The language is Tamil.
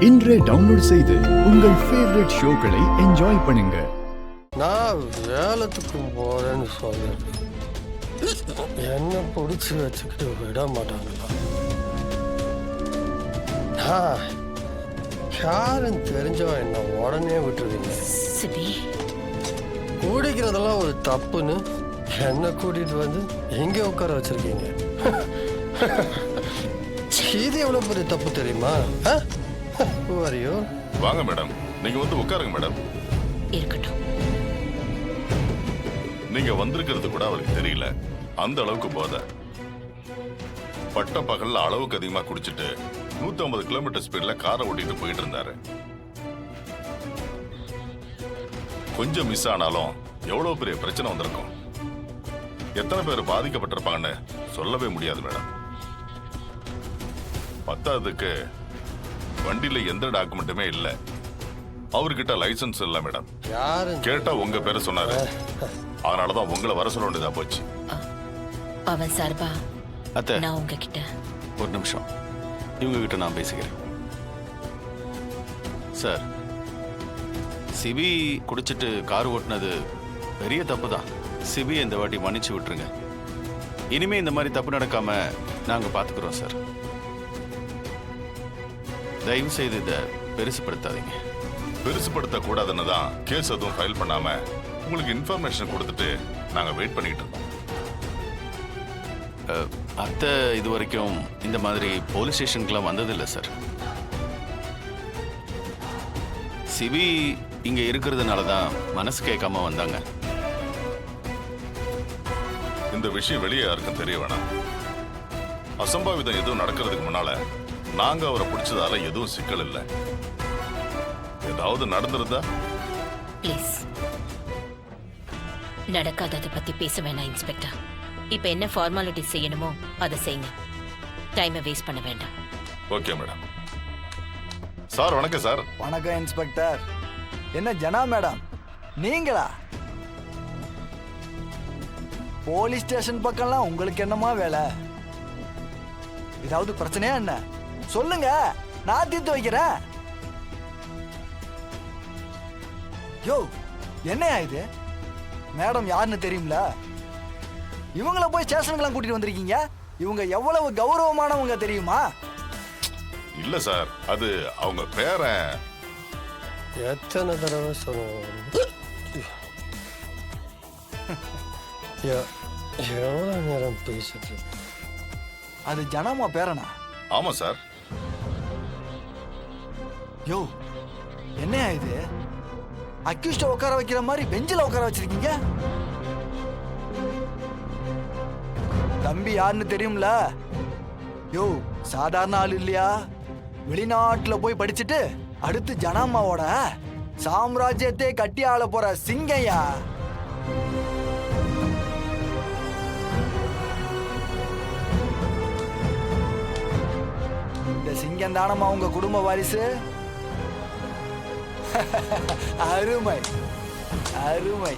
இன்றே டவுன்லோட் செய்து உங்கள் ஃபேவரட் ஷோக்களை என்ஜாய் பண்ணுங்க. நான் வேலைக்கு போறேன்னு சொல்ல என்ன பிடிச்சி வச்சுக்கிட்டு விட மாட்டாங்களா? யாருன்னு தெரிஞ்சவன் என்ன உடனே விட்டுருவீங்க. குடிக்கிறதெல்லாம் ஒரு தப்புன்னு என்ன கூட்டிட்டு வந்து எங்க உட்கார வச்சிருக்கீங்க. இது எவ்வளவு பெரிய தப்பு தெரியுமா? வரியோ வாங்க மேடம், நீங்க வந்து உட்காருங்க மேடம். இருக்கட்டும். நீங்க வந்திருக்கிறது கூட அவருக்கு தெரியல, அந்த அளவுக்கு போத. பட்ட பகல்ல அளவுக்கு அதிகமா குடிச்சிட்டு 150 கிலோமீட்டர் ஸ்பீட்ல காரை ஓட்டிட்டு போயிட்டு இருந்தாரு. கொஞ்சம் மிஸ் ஆனாலும் எவ்வளவு பெரிய பிரச்சனை வந்திருக்கும், எத்தனை பேர் பாதிக்கப்பட்டிருப்பாங்கன்னு சொல்லவே முடியாது மேடம். பத்தாவதுக்கு வண்டியில எந்த டாக்குமெண்ட்டுமே இல்ல, அவர்கிட்ட லைசன்ஸ் இல்ல மேடம். கேட்டா உங்க பேரை சொன்னாரு, அதனாலதான் உங்களை வர சொல்ல வேண்டியதா போச்சு. அவன் சார்பா அத்தை, நான் உங்ககிட்ட ஒரு நிமிஷம், இவங்க கிட்ட நான் பேசிக்கிறேன். சார், சிபி குடிச்சிட்டு கார் ஓட்டுனது பெரிய தப்பு தான். சிபி இந்த வாட்டி மன்னிச்சு விட்டுருங்க. இனிமே இந்த மாதிரி தப்பு நடக்காம நாங்க பாத்துக்கிறோம் சார். தயவு செய்து இதை பெருசுப்படுத்தாதீங்க. பெருசுப்படுத்த கூடாதுன்னு தான் கேஸ் எதுவும் ஃபைல் பண்ணாம உங்களுக்கு இன்ஃபர்மேஷன் கொடுத்துட்டு நாங்க வெயிட் பண்ணிட்டு இருந்தோம். அத்தை இது வரைக்கும் இந்த மாதிரி போலீஸ் ஸ்டேஷனுக்குலாம் வந்ததில்லை சார். சிபி இங்க இருக்கிறதுனால தான் மனசு கேட்காம வந்தாங்க. இந்த விஷயம் வெளியே யாருக்கும் தெரிய வேணாம். அசம்பாவிதம் எதுவும் நடக்கிறதுக்கு முன்னால நாங்க அவரை பிடிச்சதால எதுவும் சிக்கல் இல்லை. ஏதாவது நடந்திருந்தா ப்ளீஸ் நடக்காததை பத்தி பேச வேணாம் இன்ஸ்பெக்டர். இப்ப என்ன ஃபார்மாலிட்டி செய்யணுமோ அதை செய்யுங்க. டைமை வேஸ்ட் பண்ண வேண்டாம். Okay madam. சார் வணக்கம் சார். வணக்கம் இன்ஸ்பெக்டர். என்ன ஜனா மேடம் நீங்களா? போலீஸ் ஸ்டேஷன் பக்கம்லாம் உங்களுக்கு என்னமா வேலை? ஏதாவது பிரச்சனையா என்ன? சொல்லுங்க, நான் தீர்த்து வைக்கிறேன். யோ, என்னையா இது? மேடம் யாருன்னு தெரியும்ல? இவங்கள போய் ஸ்டேஷனுக்கெல்லாம் கூட்டிட்டு வந்திருக்கீங்க. இவங்க எவ்வளவு கௌரவமானவங்க தெரியுமா? இல்ல சார், அது அவங்க பேரன். எத்தனை தடவை சொல்லுவோம்? எவ்வளவு நேரம் பேசிட்டு? அது ஜனமா பேரனா? ஆமா சார். யோ, என்னையா இது? அக்யூஸ்ட உட்கார வைக்கிற மாதிரி பெஞ்சில உட்கார வச்சிருக்கீங்க. தம்பி யாருன்னு தெரியும்ல? யோ, சாதாரண ஆள் இல்லையா. வெளிநாட்டுல போய் படிச்சுட்டு அடுத்து ஜனாமாவோட சாம்ராஜ்யத்தை கட்டி ஆள போற சிங்கையா. இந்த சிங்கம் தானமா உங்க குடும்ப வாரிசு? அருமை அருமை.